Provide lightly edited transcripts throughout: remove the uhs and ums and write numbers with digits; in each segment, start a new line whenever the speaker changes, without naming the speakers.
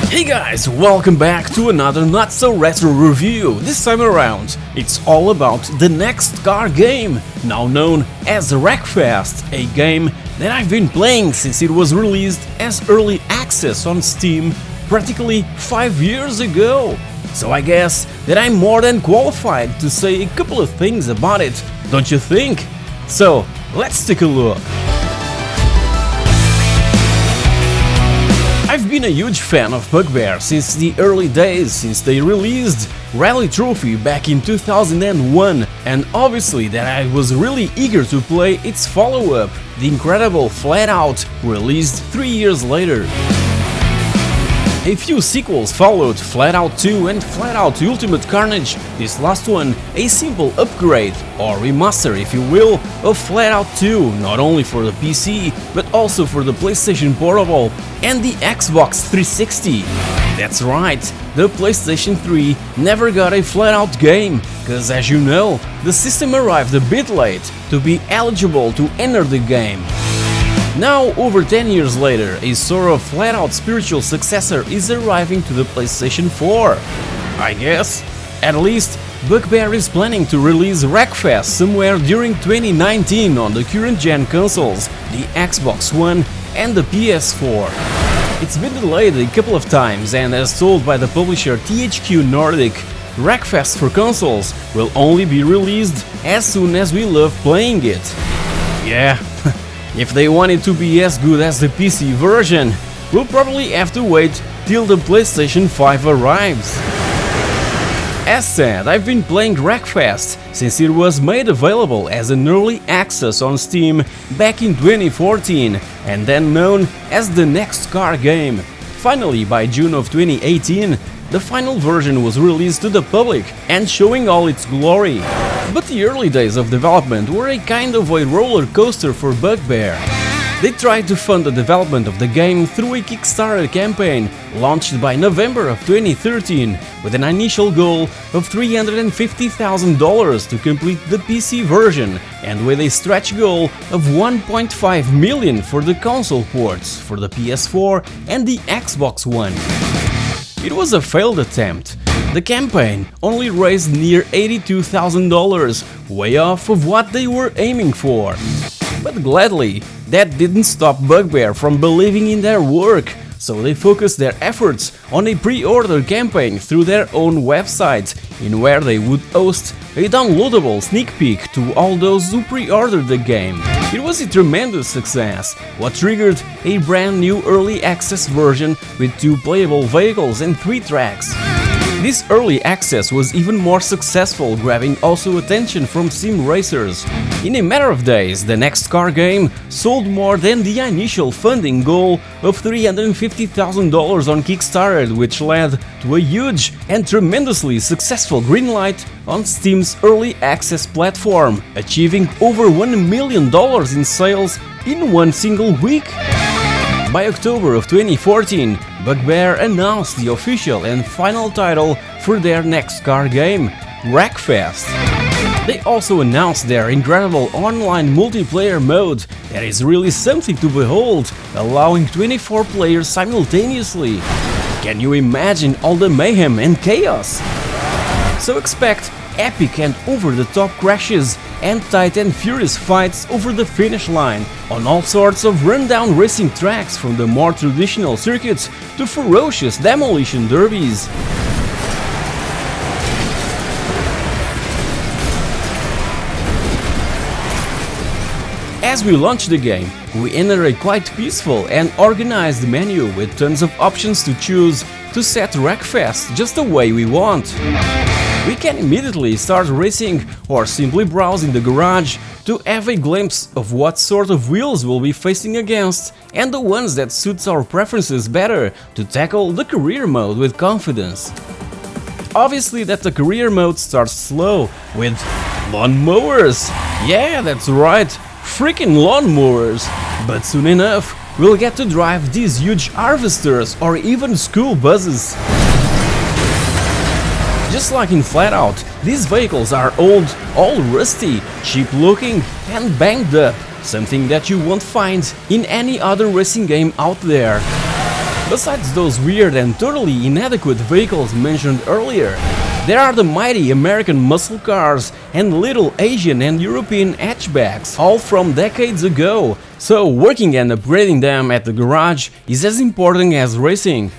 Hey guys, welcome back to another not so retro review. This time around, it's all about the next car game, now known as Wreckfest, a game that I've been playing since it was released as early access on Steam practically 5 years ago. So I guess that I'm more than qualified to say a couple of things about it, don't you think? So, let's take a look. I've been a huge fan of Bugbear since the early days, since they released Rally Trophy back in 2001, and obviously that I was really eager to play its follow-up, the incredible Flatout, released 3 years later. A few sequels followed, Flatout 2 and Flatout Ultimate Carnage, this last one a simple upgrade, or remaster if you will, of Flatout 2, not only for the PC, but also for the PlayStation Portable and the Xbox 360. That's right, the PlayStation 3 never got a Flatout game, cause as you know, the system arrived a bit late to be eligible to enter the game. Now, over 10 years later, a sort of flat-out spiritual successor is arriving to the PlayStation 4. I guess. At least, Bugbear is planning to release Wreckfest somewhere during 2019 on the current-gen consoles, the Xbox One and the PS4. It's been delayed a couple of times, and as told by the publisher THQ Nordic, Wreckfest for consoles will only be released as soon as we love playing it. Yeah. If they want it to be as good as the PC version, we'll probably have to wait till the PlayStation 5 arrives. As said, I've been playing Wreckfest since it was made available as an early access on Steam back in 2014 and then known as the next car game. Finally, by June of 2018, the final version was released to the public and showing all its glory. But the early days of development were a kind of a roller coaster for Bugbear. They tried to fund the development of the game through a Kickstarter campaign launched by November of 2013 with an initial goal of $350,000 to complete the PC version and with a stretch goal of $1.5 million for the console ports for the PS4 and the Xbox One. It was a failed attempt. The campaign only raised near $82,000, way off of what they were aiming for. But gladly, that didn't stop Bugbear from believing in their work, so they focused their efforts on a pre-order campaign through their own website, in where they would host a downloadable sneak peek to all those who pre-ordered the game. It was a tremendous success, what triggered a brand new early access version with 2 playable vehicles and 3 tracks. This early access was even more successful, grabbing also attention from sim racers. In a matter of days, the next car game sold more than the initial funding goal of $350,000 on Kickstarter, which led to a huge and tremendously successful greenlight on Steam's early access platform, achieving over $1 million in sales in one single week. By October of 2014, Bugbear announced the official and final title for their next car game, Wreckfest. They also announced their incredible online multiplayer mode that is really something to behold, allowing 24 players simultaneously. Can you imagine all the mayhem and chaos? So expect epic and over-the-top crashes and tight and furious fights over the finish line on all sorts of rundown racing tracks, from the more traditional circuits to ferocious demolition derbies. As we launch the game, we enter a quite peaceful and organized menu with tons of options to choose to set Wreckfest just the way we want. We can immediately start racing or simply browse in the garage to have a glimpse of what sort of wheels we'll be facing against and the ones that suits our preferences better to tackle the career mode with confidence. Obviously that the career mode starts slow with lawnmowers. Yeah, that's right, freaking lawnmowers. But soon enough, we'll get to drive these huge harvesters or even school buses. Just like in Flatout, these vehicles are old, all rusty, cheap looking and banged up, something that you won't find in any other racing game out there. Besides those weird and totally inadequate vehicles mentioned earlier, there are the mighty American muscle cars and little Asian and European hatchbacks, all from decades ago, so working and upgrading them at the garage is as important as racing.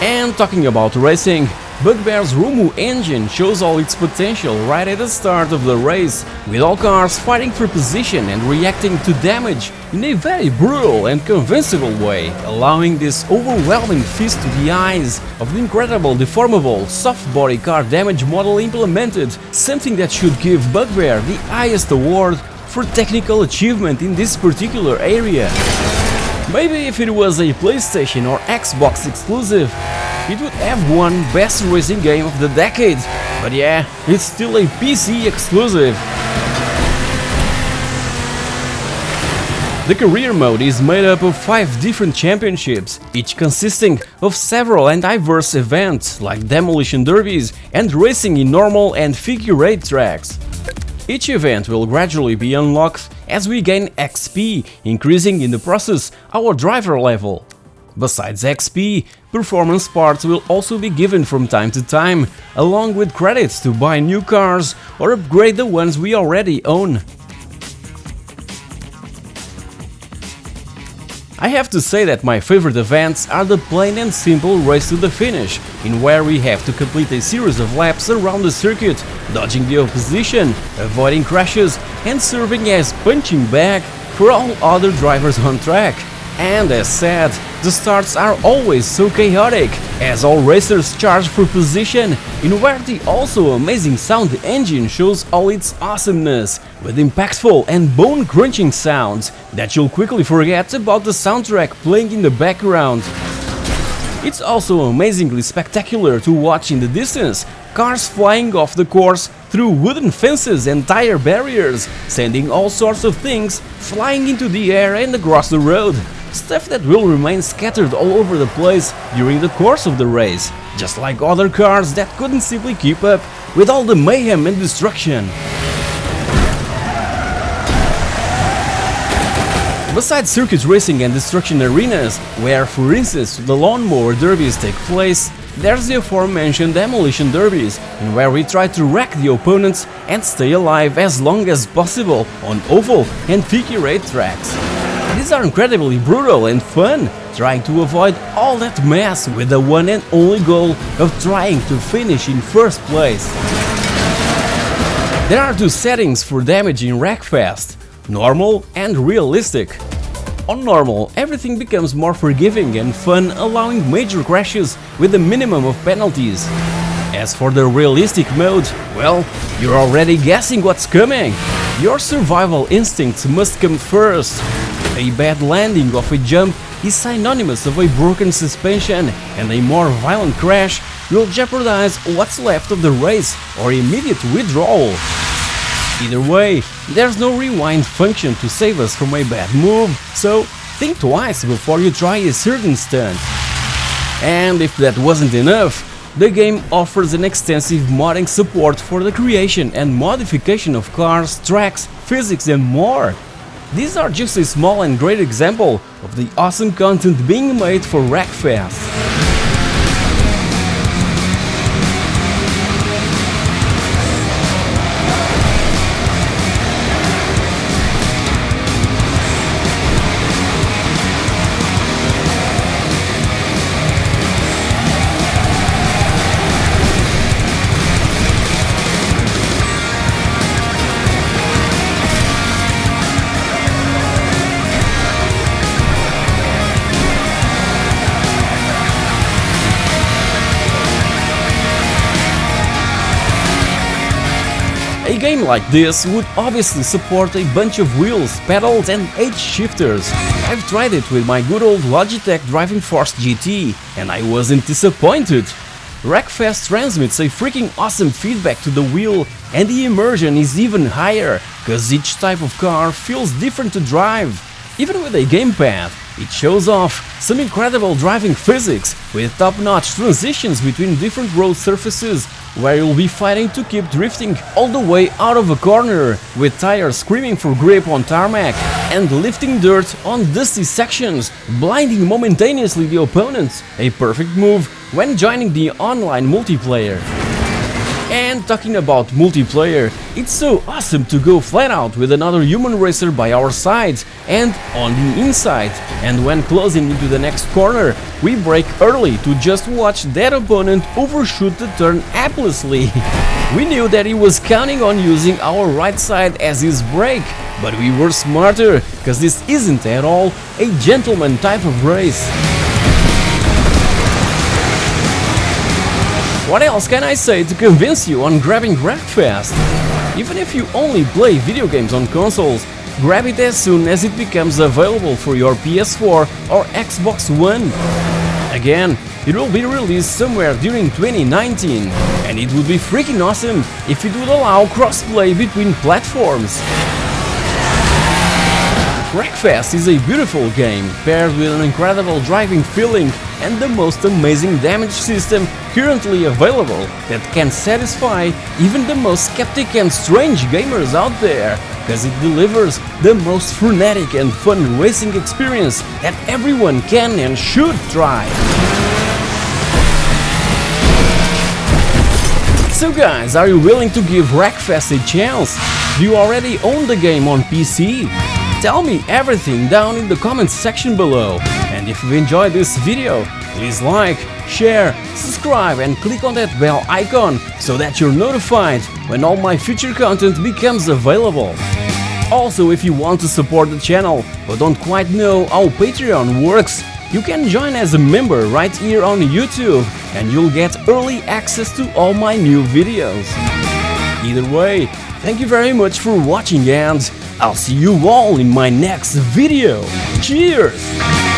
And talking about racing, Bugbear's Rumu engine shows all its potential right at the start of the race, with all cars fighting for position and reacting to damage in a very brutal and convincing way, allowing this overwhelming feast to the eyes of the incredible deformable soft-body car damage model implemented, something that should give Bugbear the highest award for technical achievement in this particular area. Maybe if it was a PlayStation or Xbox exclusive, it would have won Best Racing Game of the Decade, but yeah, it's still a PC exclusive. The career mode is made up of 5 different championships, each consisting of several and diverse events like demolition derbies and racing in normal and figure 8 tracks. Each event will gradually be unlocked as we gain XP, increasing in the process our driver level. Besides XP, performance parts will also be given from time to time, along with credits to buy new cars or upgrade the ones we already own. I have to say that my favorite events are the plain and simple race to the finish, in where we have to complete a series of laps around the circuit, dodging the opposition, avoiding crashes and serving as punching bag for all other drivers on track. And as said, the starts are always so chaotic, as all racers charge for position, in where the also amazing sound engine shows all its awesomeness, with impactful and bone-crunching sounds that you'll quickly forget about the soundtrack playing in the background. It's also amazingly spectacular to watch in the distance, cars flying off the course through wooden fences and tire barriers, sending all sorts of things flying into the air and across the road. Stuff that will remain scattered all over the place during the course of the race, just like other cars that couldn't simply keep up with all the mayhem and destruction. Besides circuit racing and destruction arenas, where for instance the lawnmower derbies take place, there's the aforementioned demolition derbies, in where we try to wreck the opponents and stay alive as long as possible on oval and figure 8 tracks. These are incredibly brutal and fun, trying to avoid all that mess with the one and only goal of trying to finish in first place. There are 2 settings for damage in Wreckfest: normal and realistic. On normal, everything becomes more forgiving and fun, allowing major crashes with a minimum of penalties. As for the realistic mode, well, you're already guessing what's coming. Your survival instincts must come first. A bad landing of a jump is synonymous of a broken suspension, and a more violent crash will jeopardize what's left of the race or immediate withdrawal. Either way, there's no rewind function to save us from a bad move, so think twice before you try a certain stunt. And if that wasn't enough, the game offers an extensive modding support for the creation and modification of cars, tracks, physics and more. These are just a small and great example of the awesome content being made for Wreckfest. A game like this would obviously support a bunch of wheels, pedals and H-shifters. I've tried it with my good old Logitech Driving Force GT, and I wasn't disappointed. Wreckfest transmits a freaking awesome feedback to the wheel, and the immersion is even higher, cause each type of car feels different to drive. Even with a gamepad, It shows off some incredible driving physics with top-notch transitions between different road surfaces, where you'll be fighting to keep drifting all the way out of a corner, with tires screaming for grip on tarmac, and lifting dirt on dusty sections, blinding momentaneously the opponents, a perfect move when joining the online multiplayer. And talking about multiplayer, it's so awesome to go flat out with another human racer by our side and on the inside, and when closing into the next corner, we brake early to just watch that opponent overshoot the turn haplessly. We knew that he was counting on using our right side as his brake, but we were smarter, cause this isn't at all a gentleman type of race. What else can I say to convince you on grabbing Wreckfest? Even if you only play video games on consoles, grab it as soon as it becomes available for your PS4 or Xbox One. Again, it will be released somewhere during 2019, and it would be freaking awesome if it would allow crossplay between platforms. Wreckfest is a beautiful game, paired with an incredible driving feeling and the most amazing damage system currently available that can satisfy even the most skeptic and strange gamers out there, because it delivers the most frenetic and fun racing experience that everyone can and should try. So guys, are you willing to give Wreckfest a chance? Do you already own the game on PC? Tell me everything down in the comments section below, and if you enjoyed this video, please like, share, subscribe and click on that bell icon so that you're notified when all my future content becomes available. Also, if you want to support the channel but don't quite know how Patreon works, you can join as a member right here on YouTube and you'll get early access to all my new videos. Either way, thank you very much for watching and I'll see you all in my next video. Cheers!